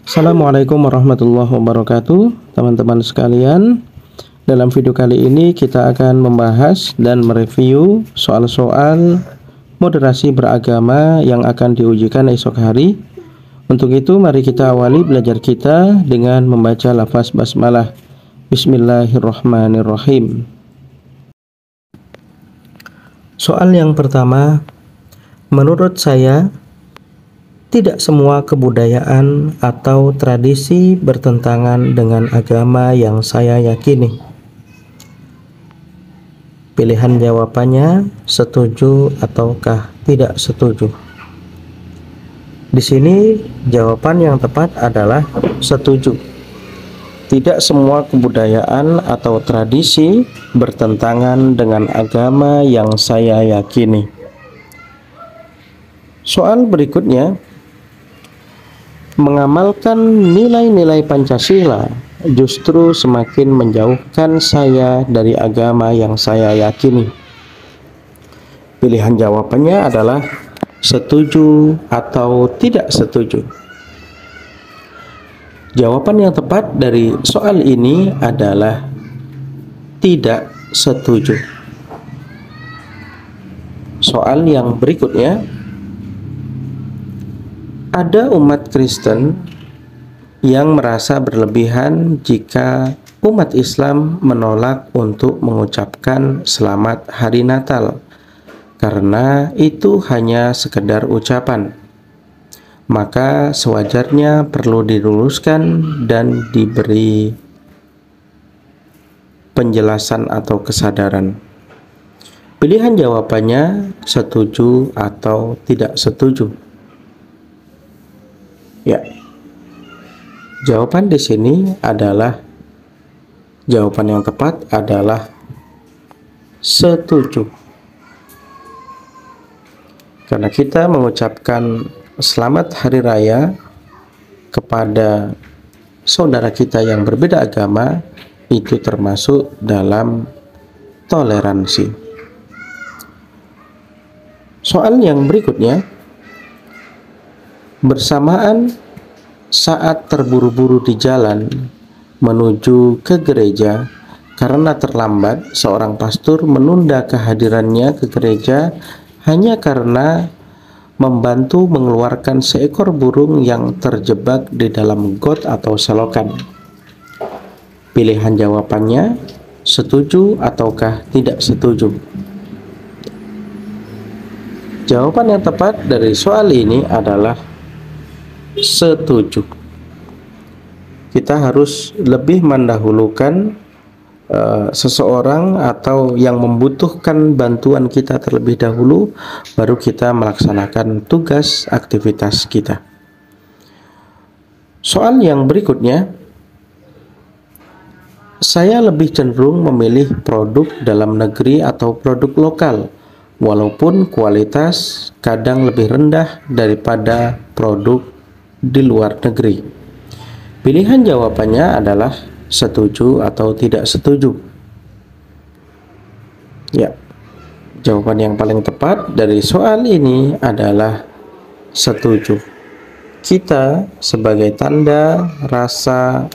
Assalamualaikum warahmatullahi wabarakatuh, teman-teman sekalian. Dalam video kali ini kita akan membahas dan mereview soal-soal moderasi beragama yang akan diujikan esok hari. Untuk itu mari kita awali belajar kita dengan membaca lafaz basmalah. Bismillahirrahmanirrahim. Soal yang pertama, menurut saya tidak semua kebudayaan atau tradisi bertentangan dengan agama yang saya yakini. Pilihan jawabannya setuju ataukah tidak setuju. Di sini jawaban yang tepat adalah setuju. Tidak semua kebudayaan atau tradisi bertentangan dengan agama yang saya yakini. Soal berikutnya, mengamalkan nilai-nilai Pancasila justru semakin menjauhkan saya dari agama yang saya yakini. Pilihan jawabannya adalah setuju atau tidak setuju. Jawaban yang tepat dari soal ini adalah tidak setuju. Soal yang berikutnya, ada umat Kristen yang merasa berlebihan jika umat Islam menolak untuk mengucapkan Selamat Hari Natal karena itu hanya sekedar ucapan. Maka sewajarnya perlu diluruskan dan diberi penjelasan atau kesadaran. Pilihan jawabannya setuju atau tidak setuju. Ya, jawaban di sini adalah jawaban yang tepat adalah setuju. Karena kita mengucapkan Selamat Hari Raya kepada saudara kita yang berbeda agama itu termasuk dalam toleransi. Soal yang berikutnya, bersamaan saat terburu-buru di jalan menuju ke gereja karena terlambat, seorang pastor menunda kehadirannya ke gereja hanya karena membantu mengeluarkan seekor burung yang terjebak di dalam got atau selokan. Pilihan jawabannya setuju ataukah tidak setuju. Jawaban yang tepat dari soal ini adalah setuju. Kita harus lebih mendahulukan seseorang atau yang membutuhkan bantuan kita terlebih dahulu, baru kita melaksanakan tugas aktivitas kita. Soal yang berikutnya, saya lebih cenderung memilih produk dalam negeri atau produk lokal, walaupun kualitas kadang lebih rendah daripada produk di luar negeri. Pilihan jawabannya adalah setuju atau tidak setuju. Ya, jawaban yang paling tepat dari soal ini adalah setuju. Kita sebagai tanda rasa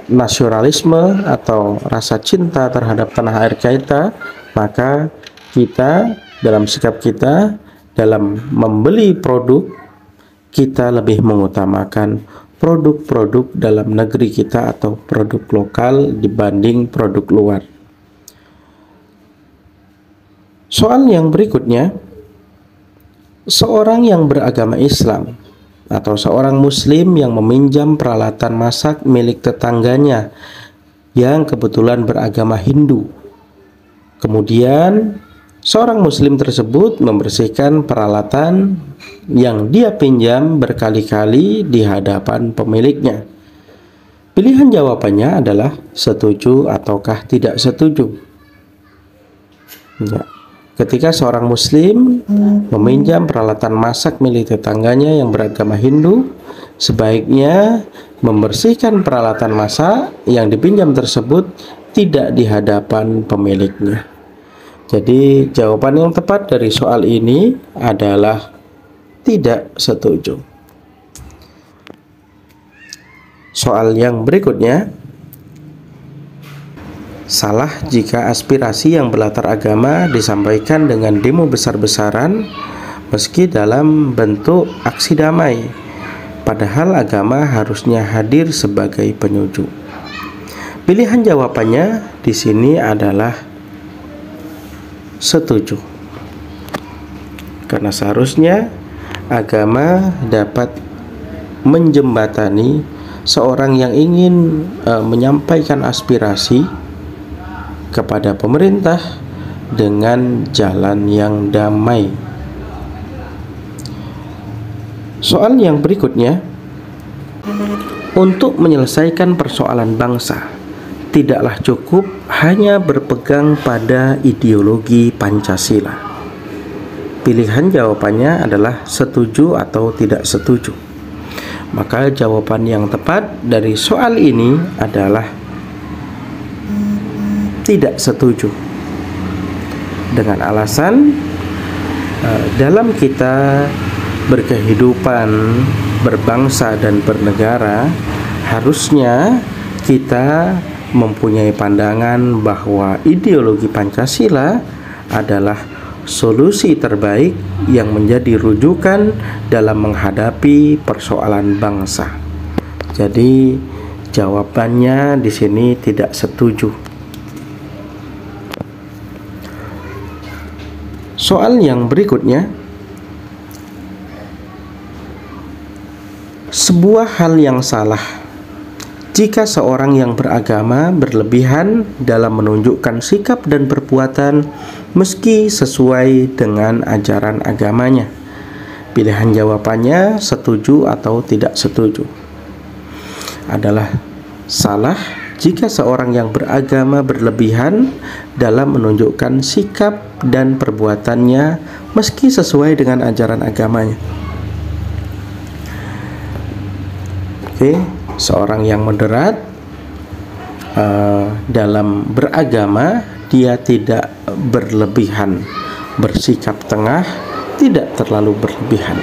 nasionalisme atau rasa cinta terhadap tanah air kita, maka kita dalam sikap kita dalam membeli produk, kita lebih mengutamakan produk-produk dalam negeri kita atau produk lokal dibanding produk luar. Soal yang berikutnya, seorang yang beragama Islam atau seorang muslim yang meminjam peralatan masak milik tetangganya yang kebetulan beragama Hindu. Kemudian seorang muslim tersebut membersihkan peralatan yang dia pinjam berkali-kali di hadapan pemiliknya. Pilihan jawabannya adalah setuju ataukah tidak setuju. Ya. Ketika seorang muslim meminjam peralatan masak milik tetangganya yang beragama Hindu, sebaiknya membersihkan peralatan masak yang dipinjam tersebut tidak di hadapan pemiliknya. Jadi jawaban yang tepat dari soal ini adalah tidak setuju. Soal yang berikutnya, salah jika aspirasi yang berlatar agama disampaikan dengan demo besar-besaran meski dalam bentuk aksi damai, padahal agama harusnya hadir sebagai penyujuk. Pilihan jawabannya di sini adalah setuju. Karena seharusnya agama dapat menjembatani seorang yang ingin menyampaikan aspirasi kepada pemerintah dengan jalan yang damai. Soal yang berikutnya, untuk menyelesaikan persoalan bangsa, tidaklah cukup hanya berpegang pada ideologi Pancasila. Pilihan jawabannya adalah setuju atau tidak setuju. Maka jawaban yang tepat dari soal ini adalah tidak setuju. Dengan alasan dalam kita berkehidupan, berbangsa dan bernegara, harusnya kita mempunyai pandangan bahwa ideologi Pancasila adalah solusi terbaik yang menjadi rujukan dalam menghadapi persoalan bangsa. Jadi jawabannya di sini tidak setuju. Soal yang berikutnya, sebuah hal yang salah jika seorang yang beragama berlebihan dalam menunjukkan sikap dan perbuatan meski sesuai dengan ajaran agamanya. Pilihan jawabannya setuju atau tidak setuju. Adalah salah jika seorang yang beragama berlebihan dalam menunjukkan sikap dan perbuatannya meski sesuai dengan ajaran agamanya. Seorang yang moderat dalam beragama, dia tidak berlebihan, bersikap tengah, tidak terlalu berlebihan.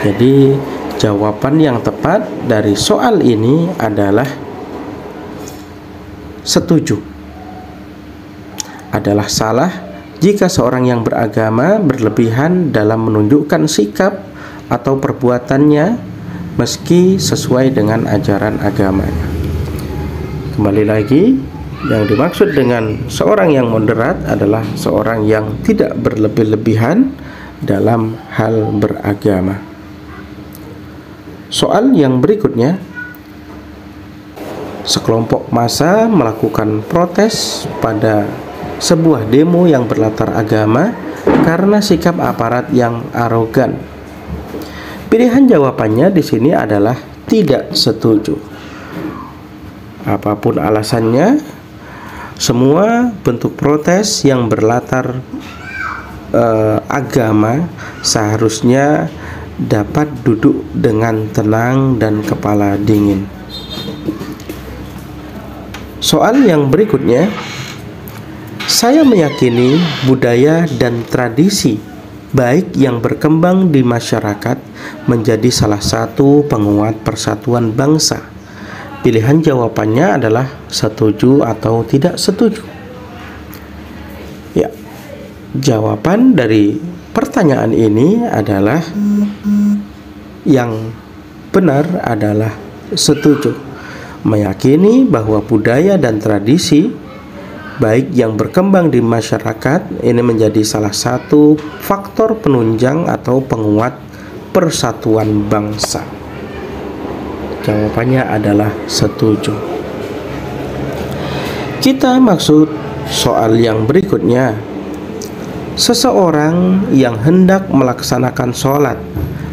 Jadi jawaban yang tepat dari soal ini adalah setuju. Adalah salah jika seorang yang beragama berlebihan dalam menunjukkan sikap atau perbuatannya meski sesuai dengan ajaran agamanya. Kembali lagi, yang dimaksud dengan seorang yang moderat adalah seorang yang tidak berlebih-lebihan dalam hal beragama. Soal yang berikutnya, sekelompok massa melakukan protes pada sebuah demo yang berlatar agama karena sikap aparat yang arogan. Pilihan jawabannya di sini adalah tidak setuju. Apapun alasannya, semua bentuk protes yang berlatar agama seharusnya dapat duduk dengan tenang dan kepala dingin. Soal yang berikutnya, saya meyakini budaya dan tradisi baik yang berkembang di masyarakat menjadi salah satu penguat persatuan bangsa. Pilihan jawabannya adalah setuju atau tidak setuju. Ya, jawaban dari pertanyaan ini adalah yang benar adalah setuju. Meyakini bahwa budaya dan tradisi baik yang berkembang di masyarakat ini menjadi salah satu faktor penunjang atau penguat persatuan bangsa. Jawabannya adalah setuju. Kita maksud soal yang berikutnya. Seseorang yang hendak melaksanakan sholat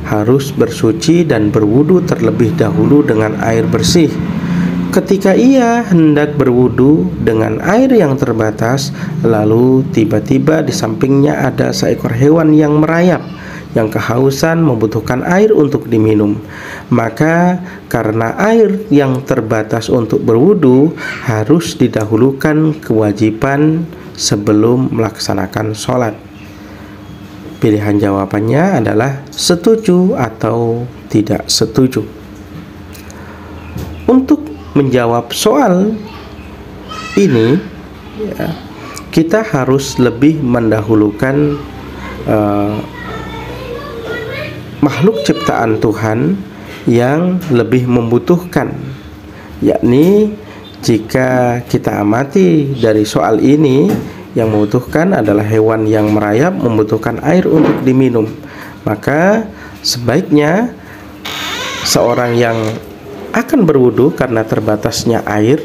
harus bersuci dan berwudu terlebih dahulu dengan air bersih. Ketika ia hendak berwudu dengan air yang terbatas, lalu tiba-tiba di sampingnya ada seekor hewan yang merayap, yang kehausan membutuhkan air untuk diminum. Maka karena air yang terbatas untuk berwudu, harus didahulukan kewajiban sebelum melaksanakan sholat. Pilihan jawabannya adalah setuju atau tidak setuju. Untuk menjawab soal ini, ya, kita harus lebih mendahulukan makhluk ciptaan Tuhan yang lebih membutuhkan, yakni jika kita amati dari soal ini, yang membutuhkan adalah hewan yang merayap, membutuhkan air untuk diminum. Maka sebaiknya seorang yang akan berwudu karena terbatasnya air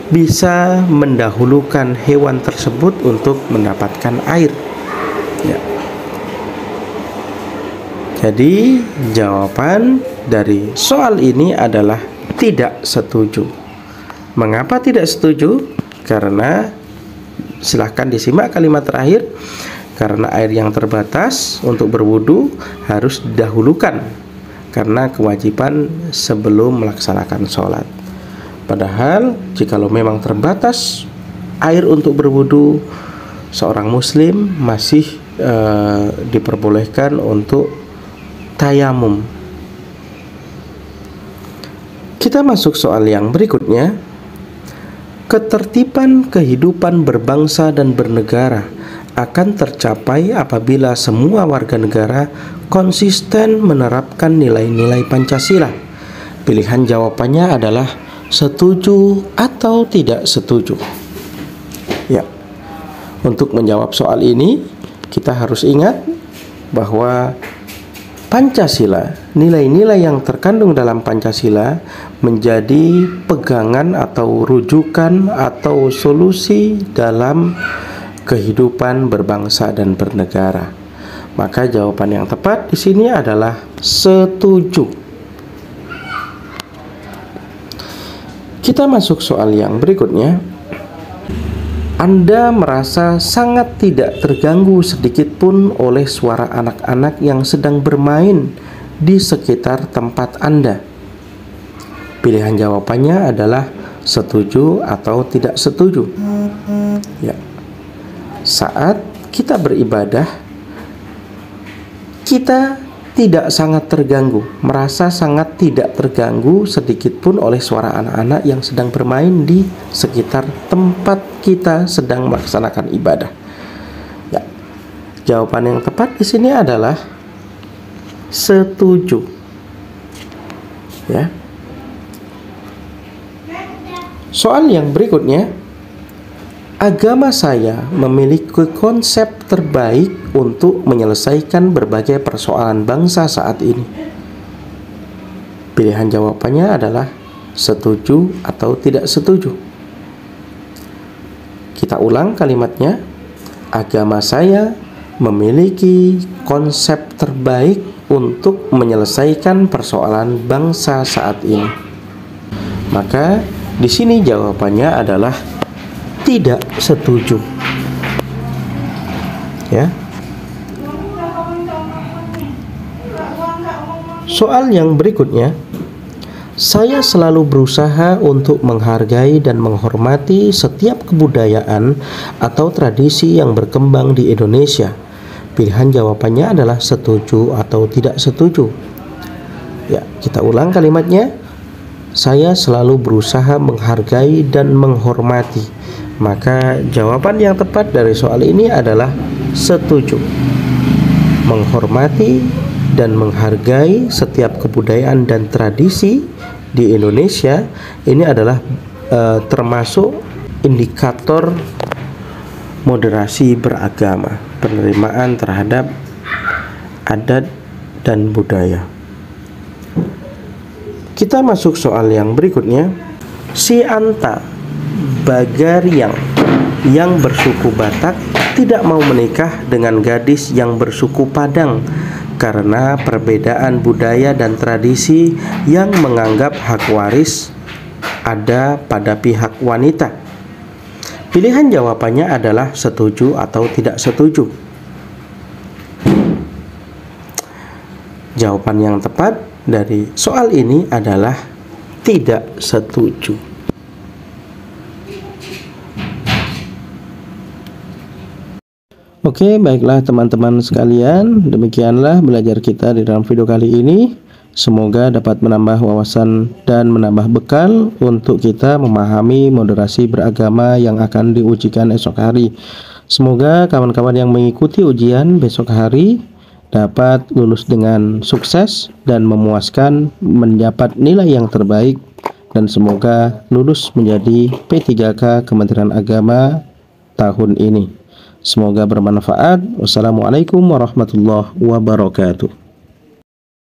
bisa mendahulukan hewan tersebut untuk mendapatkan air, ya. Jadi jawaban dari soal ini adalah tidak setuju. Mengapa tidak setuju? Karena, silahkan disimak kalimat terakhir, karena air yang terbatas untuk berwudu harus didahulukan karena kewajiban sebelum melaksanakan sholat. Padahal jikalau memang terbatas air untuk berwudu, seorang muslim masih diperbolehkan untuk tayamum. Kita masuk soal yang berikutnya. Ketertiban kehidupan berbangsa dan bernegara akan tercapai apabila semua warga negara konsisten menerapkan nilai-nilai Pancasila. Pilihan jawabannya adalah setuju atau tidak setuju. Ya. Untuk menjawab soal ini, kita harus ingat bahwa Pancasila, nilai-nilai yang terkandung dalam Pancasila menjadi pegangan atau rujukan atau solusi dalam kehidupan berbangsa dan bernegara. Maka jawaban yang tepat di sini adalah setuju. Kita masuk soal yang berikutnya. Anda merasa sangat tidak terganggu sedikit pun oleh suara anak-anak yang sedang bermain di sekitar tempat Anda. Pilihan jawabannya adalah setuju atau tidak setuju. Ya. Saat kita beribadah, kita tidak sangat terganggu, merasa sangat tidak terganggu sedikit pun oleh suara anak-anak yang sedang bermain di sekitar tempat kita sedang melaksanakan ibadah. Ya. Jawaban yang tepat di sini adalah setuju. Ya. Soal yang berikutnya. Agama saya memiliki konsep terbaik untuk menyelesaikan berbagai persoalan bangsa saat ini. Pilihan jawabannya adalah setuju atau tidak setuju. Kita ulang kalimatnya. Agama saya memiliki konsep terbaik untuk menyelesaikan persoalan bangsa saat ini. Maka di sini jawabannya adalah tidak setuju. Ya. Soal yang berikutnya. Saya selalu berusaha untuk menghargai dan menghormati setiap kebudayaan atau tradisi yang berkembang di Indonesia. Pilihan jawabannya adalah setuju atau tidak setuju. Ya, kita ulang kalimatnya. Saya selalu berusaha menghargai dan menghormati. Maka jawaban yang tepat dari soal ini adalah setuju. Menghormati dan menghargai setiap kebudayaan dan tradisi di Indonesia ini adalah termasuk indikator moderasi beragama, penerimaan terhadap adat dan budaya. Kita masuk soal yang berikutnya. Si Anta Bagaryang yang bersuku Batak tidak mau menikah dengan gadis yang bersuku Padang karena perbedaan budaya dan tradisi yang menganggap hak waris ada pada pihak wanita. Pilihan jawabannya adalah setuju atau tidak setuju. Jawaban yang tepat dari soal ini adalah tidak setuju. Oke, baiklah teman-teman sekalian, demikianlah belajar kita di dalam video kali ini. Semoga dapat menambah wawasan dan menambah bekal untuk kita memahami moderasi beragama yang akan diujikan esok hari. Semoga kawan-kawan yang mengikuti ujian besok hari dapat lulus dengan sukses dan memuaskan, mendapat nilai yang terbaik, dan semoga lulus menjadi P3K Kementerian Agama tahun ini. Semoga bermanfaat. Wassalamualaikum warahmatullahi wabarakatuh.